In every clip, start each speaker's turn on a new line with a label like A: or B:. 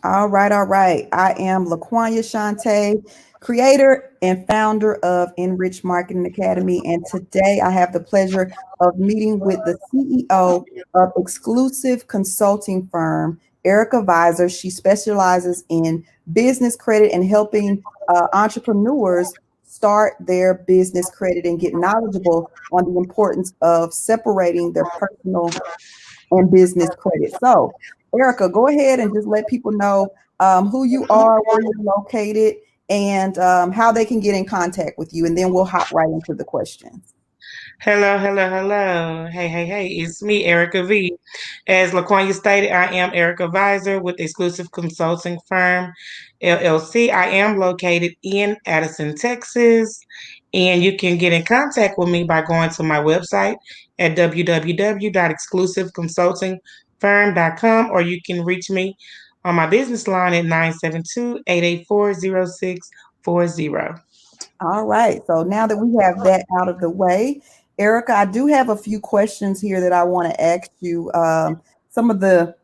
A: All right, all right. I am LaQuanya Shante, creator and founder of Enrich Marketing Academy. And today I have the pleasure of meeting with the CEO of exclusive consulting firm, Erica Viser. She specializes in business credit and helping entrepreneurs start their business credit and get knowledgeable on the importance of separating their personal and business credit. So, Erica, go ahead and just let people know who you are, where you're located, and how they can get in contact with you. And then we'll hop right into the questions.
B: Hello, hello, hello. Hey. It's me, Erica V. As LaQuanya stated, I am Erica Viser with Exclusive Consulting Firm, LLC. I am located in Addison, Texas. And you can get in contact with me by going to my website at www.exclusiveconsultingfirm.com, or you can reach me on my business line at 972-884-0640.
A: All right. So now that we have that out of the way, Erica, I do have a few questions here that I want to ask you. Some of the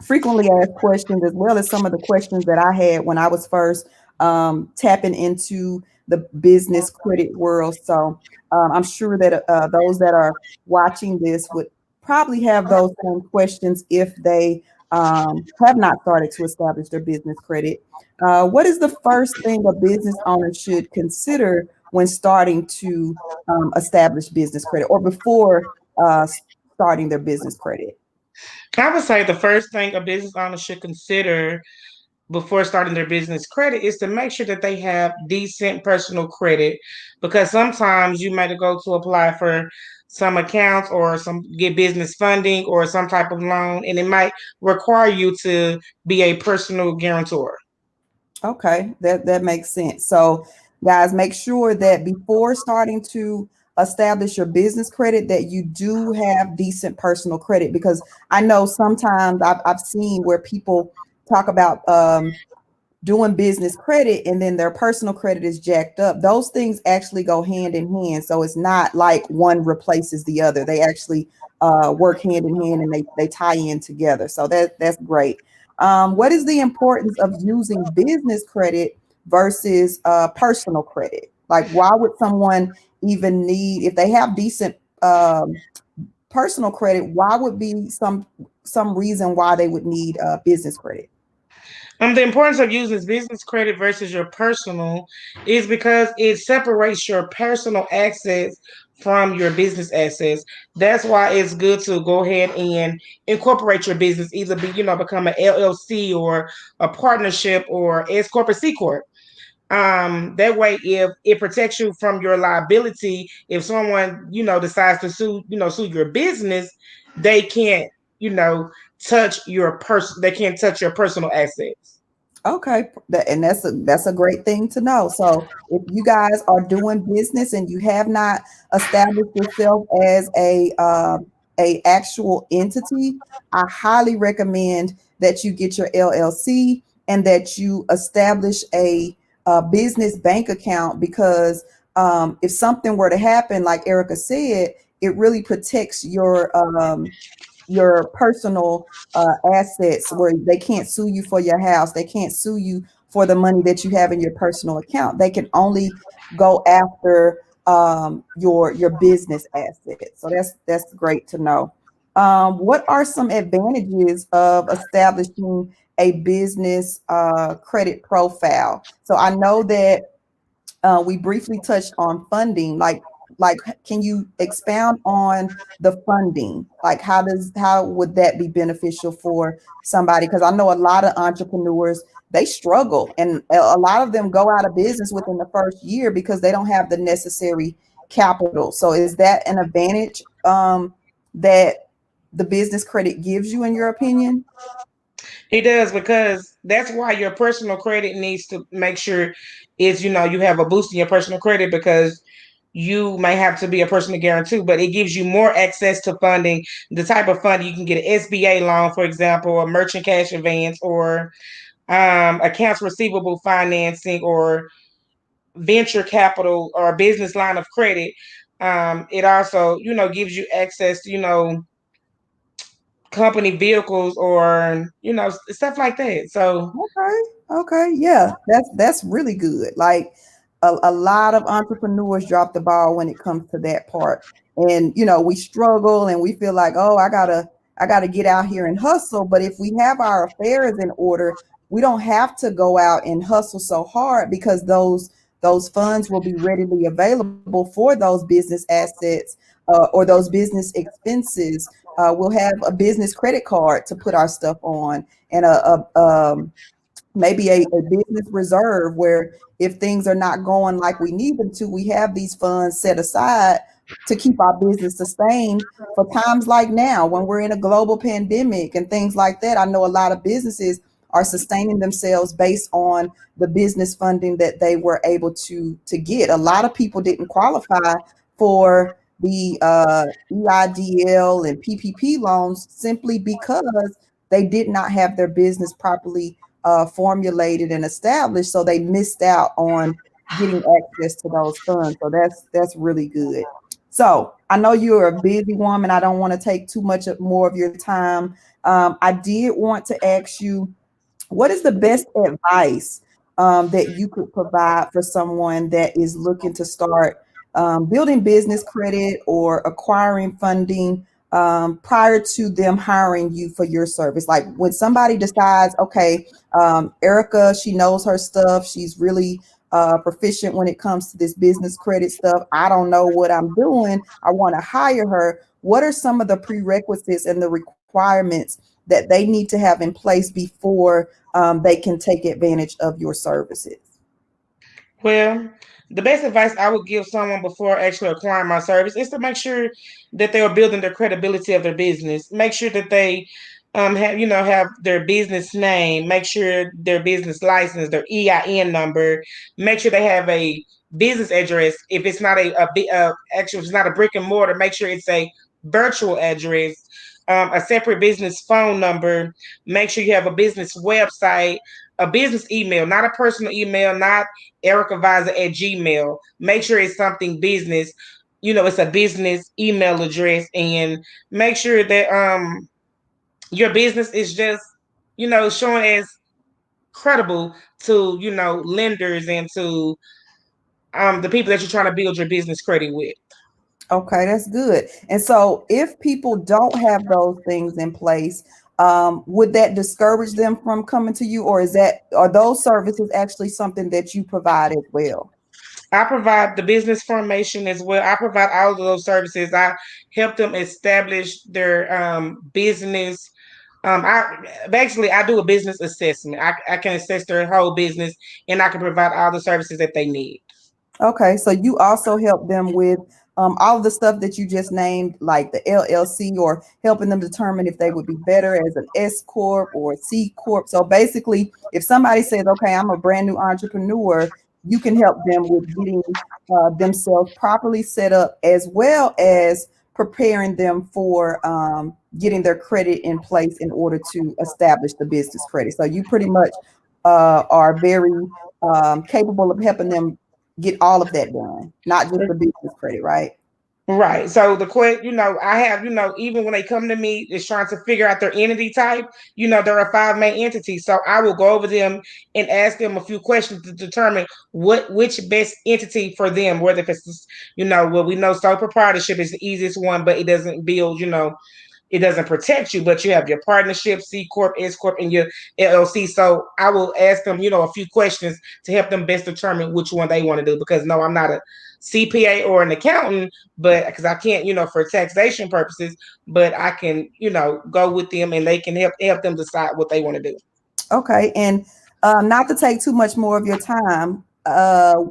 A: frequently asked questions, as well as some of the questions that I had when I was first tapping into the business credit world. So I'm sure that those that are watching this would probably have those same questions if they have not started to establish their business credit. What is the first thing a business owner should consider when starting to establish business credit or before starting their business credit?
B: I would say the first thing a business owner should consider before starting their business credit is to make sure that they have decent personal credit, because sometimes you might go to apply for some accounts or some get business funding or some type of loan, and it might require you to be a personal guarantor.
A: Okay, that makes sense. So, guys, make sure that before starting to establish your business credit, that you do have decent personal credit, because I know sometimes I've seen where people talk about doing business credit and then their personal credit is jacked up. Those things actually go hand in hand. So it's not like one replaces the other. They actually work hand in hand and they tie in together. So that's great. What is the importance of using business credit versus personal credit? Like, why would someone even need, if they have decent personal credit, why would be some reason why they would need business credit?
B: The importance of using business credit versus your personal is because it separates your personal assets from your business assets. That's why it's good to go ahead and incorporate your business, either become an LLC or a partnership or SCorp or SCorp. That way, if it protects you from your liability, if someone decides to sue your business, they can't you know they can't touch your personal assets.
A: Okay, and that's a great thing to know. So if you guys are doing business and you have not established yourself as a actual entity, I highly recommend that you get your LLC and that you establish a business bank account, because if something were to happen, like Erica said, it really protects your personal assets, where they can't sue you for your house. They can't sue you for the money that you have in your personal account. They can only go after your business assets. So that's great to know. What are some advantages of establishing a business credit profile? So I know that we briefly touched on funding. Like, can you expound on the funding? Like, how would that be beneficial for somebody? Because I know a lot of entrepreneurs, they struggle, and a lot of them go out of business within the first year because they don't have the necessary capital. So is that an advantage that the business credit gives you, in your opinion?
B: It does, because that's why your personal credit needs to make sure is you have a boost in your personal credit, because you may have to be a personal guarantor, but it gives you more access to funding. The type of funding you can get: an SBA loan, for example, a merchant cash advance, or accounts receivable financing, or venture capital or business line of credit. It also gives you access to company vehicles or stuff like that. So
A: Okay. Okay. Yeah. That's really good. Like a lot of entrepreneurs drop the ball when it comes to that part. And we struggle and we feel like, oh, I gotta get out here and hustle. But if we have our affairs in order, we don't have to go out and hustle so hard because those funds will be readily available for those business assets or those business expenses. We'll have a business credit card to put our stuff on and maybe a business reserve where if things are not going like we need them to, we have these funds set aside to keep our business sustained for times like now when we're in a global pandemic and things like that. I know a lot of businesses are sustaining themselves based on the business funding that they were able to get. A lot of people didn't qualify for the EIDL and PPP loans simply because they did not have their business properly formulated and established, so they missed out on getting access to those funds. So that's really good. So I know you're a busy woman. I don't want to take too much more of your time. I did want to ask you, what is the best advice that you could provide for someone that is looking to start building business credit or acquiring funding prior to them hiring you for your service? Like when somebody decides, okay, Erica, she knows her stuff. She's really proficient when it comes to this business credit stuff. I don't know what I'm doing. I want to hire her. What are some of the prerequisites and the requirements that they need to have in place before they can take advantage of your services?
B: well, the best advice I would give someone before actually acquiring my service is to make sure that they are building their credibility of their business. Make sure that they have their business name. Make sure their business license, their EIN number. Make sure they have a business address. If it's not actually if it's not a brick and mortar, make sure it's a virtual address. A separate business phone number. Make sure you have a business website, a business email, not a personal email, not Erica Viser at Gmail. Make sure it's something business. It's a business email address, and make sure that your business is just showing as credible to lenders and to the people that you're trying to build your business credit with.
A: Okay, that's good. And so, if people don't have those things in place, would that discourage them from coming to you, or are those services actually something that you provide as well?
B: I provide the business formation as well. I provide all of those services. I help them establish their business. I do a business assessment. I can assess their whole business, and I can provide all the services that they need.
A: Okay, so you also help them with all of the stuff that you just named, like the LLC, or helping them determine if they would be better as an S corp or C corp. So basically, if somebody says, "Okay, I'm a brand new entrepreneur," you can help them with getting themselves properly set up, as well as preparing them for getting their credit in place in order to establish the business credit. So you pretty much are very capable of helping them get all of that done, not just the business credit, right?
B: Right. So I have, even when they come to me, is trying to figure out their entity type. There are five main entities. So I will go over them and ask them a few questions to determine which best entity for them, whether if it's, we know sole proprietorship is the easiest one, but it doesn't build, it doesn't protect you, but you have your partnership, C Corp, S Corp, and your LLC. So I will ask them, a few questions to help them best determine which one they want to do. Because no, I'm not a CPA or an accountant, but because I can't, for taxation purposes, but I can, go with them and they can help them decide what they want to do.
A: Okay, and not to take too much more of your time,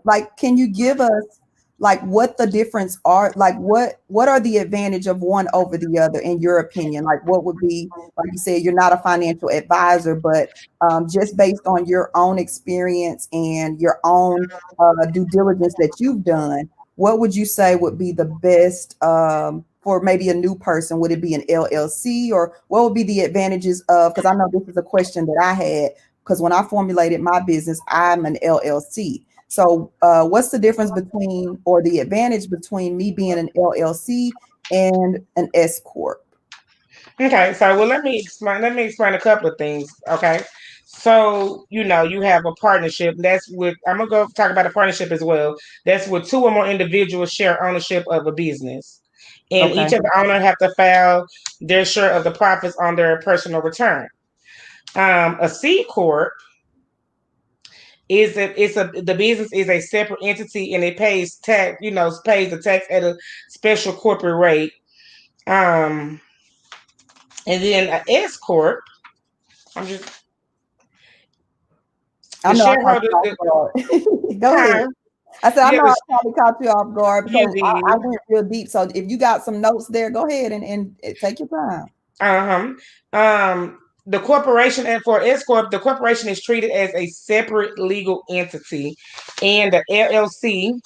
A: like, can you give us like what the difference are? Like, what are the advantage of one over the other in your opinion? Like, what would be, like you said, you're not a financial advisor, but just based on your own experience and your own due diligence that you've done, what would you say would be the best for maybe a new person? Would it be an LLC, or what would be the advantages of? Because I know this is a question that I had because when I formulated my business, I'm an LLC. So, what's the difference between, or the advantage between me being an LLC and an S corp?
B: Okay, so well, let me explain. Let me explain a couple of things. Okay, so you have a partnership. That's with I'm gonna go talk about a partnership as well. That's with two or more individuals share ownership of a business, and
A: Okay.
B: each of the owner have to file their share of the profits on their personal return. A C corp is that it's a the business is a separate entity and it pays tax. Pays the tax at a special corporate rate. Um, and then a S corp. I'm just
A: I
B: the
A: know I caught
B: shareholder.
A: you off guard. Go ahead.
B: Huh?
A: I said, I
B: Yeah,
A: know I probably caught you off guard
B: you
A: because I
B: did.
A: went real deep. So if you got some notes there, go ahead and take your time.
B: Uh huh. The corporation and for S corp, the corporation is treated as a separate legal entity, and the LLC.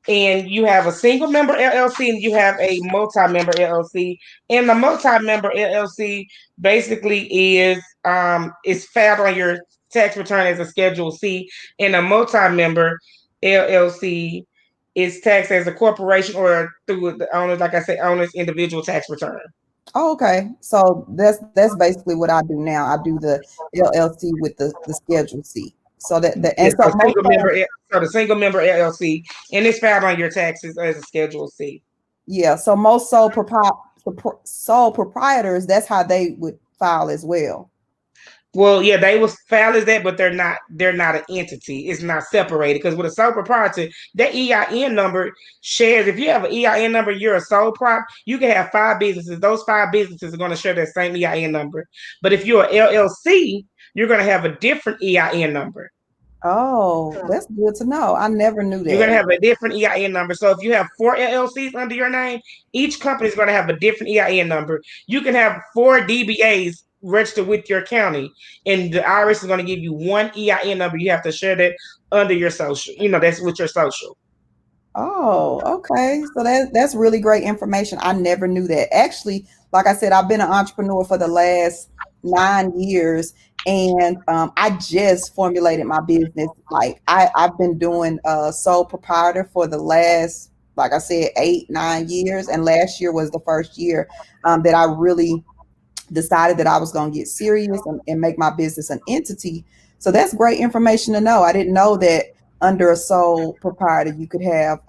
B: And you have a single member LLC and you have a multi-member LLC. And the multi-member LLC basically is filed on your tax return as a Schedule C, and a multi-member LLC is taxed as a corporation or through the owners, like I said, owner's individual tax return.
A: Oh, okay. So that's basically what I do now. I do the LLC with the Schedule C. So that and
B: Yes,
A: so most of
B: the single member LLC, and it's filed on your taxes as a Schedule C.
A: yeah, so most sole proprietors, that's how they would file as well.
B: Well, yeah, they will file as that, but they're not an entity. It's not separated because with a sole proprietor, that EIN number shares. If you have an EIN number, you're a sole prop. You can have five businesses. Those five businesses are going to share that same EIN number. But if you're an LLC, you're going to have a different EIN number.
A: Oh, that's good to know. I never knew
B: You're going
A: that.
B: to have a different EIN number. So if you have four LLCs under your name, each company is going to have a different EIN number. You can have four DBAs registered with your county, and the IRS is going to give you one EIN number. You have to share that under your social. That's with your social.
A: Oh, okay. So that's really great information. I never knew that. Actually, like I said, I've been an entrepreneur for the last 9 years, and I just formulated my business. Like I've been doing sole proprietor for the last, like I said, 8, 9 years, and last year was the first year that I really decided that I was going to get serious and make my business an entity. So that's great information to know. I didn't know that under a sole proprietor, you could have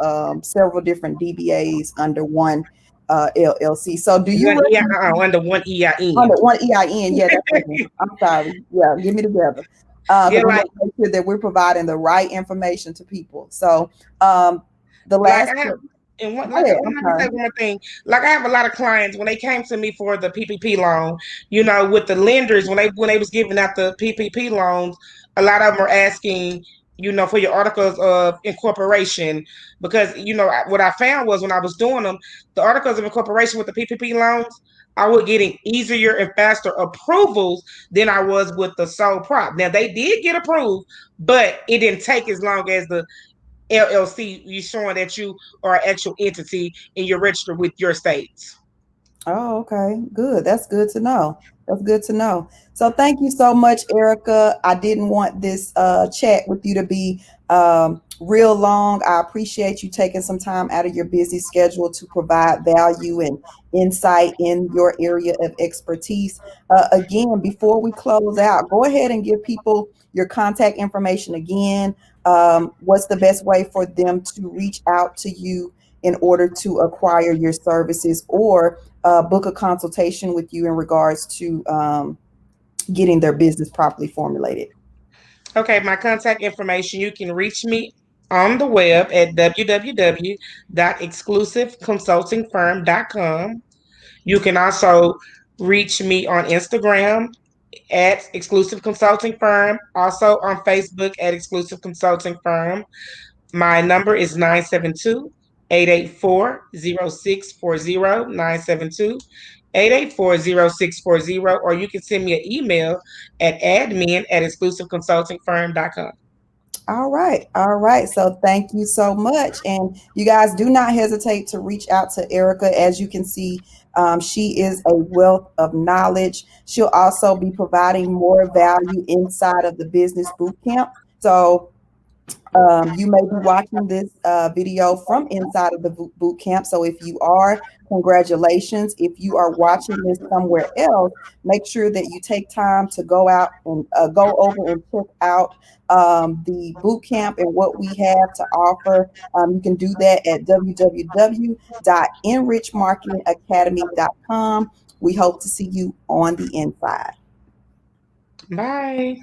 A: several different DBAs under one LLC. So do you
B: One EI
A: recommend
B: under one EIN.
A: under one EIN? Yeah, that's what it is. I'm sorry. Yeah, get me together.
B: Yeah,
A: Because we
B: like
A: want to make sure that we're providing the right information to people. So um, the
B: like
A: last,
B: I have
A: go
B: and what
A: ahead.
B: let
A: I'm
B: me say
A: sorry.
B: one more thing. Like I have a lot of clients when they came to me for the PPP loan, with the lenders when they was giving out the PPP loans, a lot of them are asking, for your articles of incorporation because what I found was when I was doing them, the articles of incorporation with the PPP loans, I was getting easier and faster approvals than I was with the sole prop. Now they did get approved, but it didn't take as long as the LLC, you showing that you are an actual entity and you're registered with your states.
A: Oh, okay. Good. That's good to know. That's good to know. So thank you so much, Erica. I didn't want this chat with you to be real long. I appreciate you taking some time out of your busy schedule to provide value and insight in your area of expertise. Again, before we close out, go ahead and give people your contact information again. What's the best way for them to reach out to you in order to acquire your services or book a consultation with you in regards to getting their business properly formulated?
B: Okay, my contact information, you can reach me on the web at www.exclusiveconsultingfirm.com. You can also reach me on Instagram at Exclusive Consulting Firm, also on Facebook at Exclusive Consulting Firm. My number is 972-884-0640, 972-884-0640, or you can send me an email at admin@exclusiveconsultingfirm.com.
A: All right. All right. So thank you so much. And you guys do not hesitate to reach out to Erica. As you can see, she is a wealth of knowledge. She'll also be providing more value inside of the business boot camp. So You may be watching this video from inside of the boot camp. So if you are, congratulations. If you are watching this somewhere else, make sure that you take time to go out and go over and check out the boot camp and what we have to offer. You can do that at www.enrichmarketingacademy.com. We hope to see you on the inside.
B: Bye.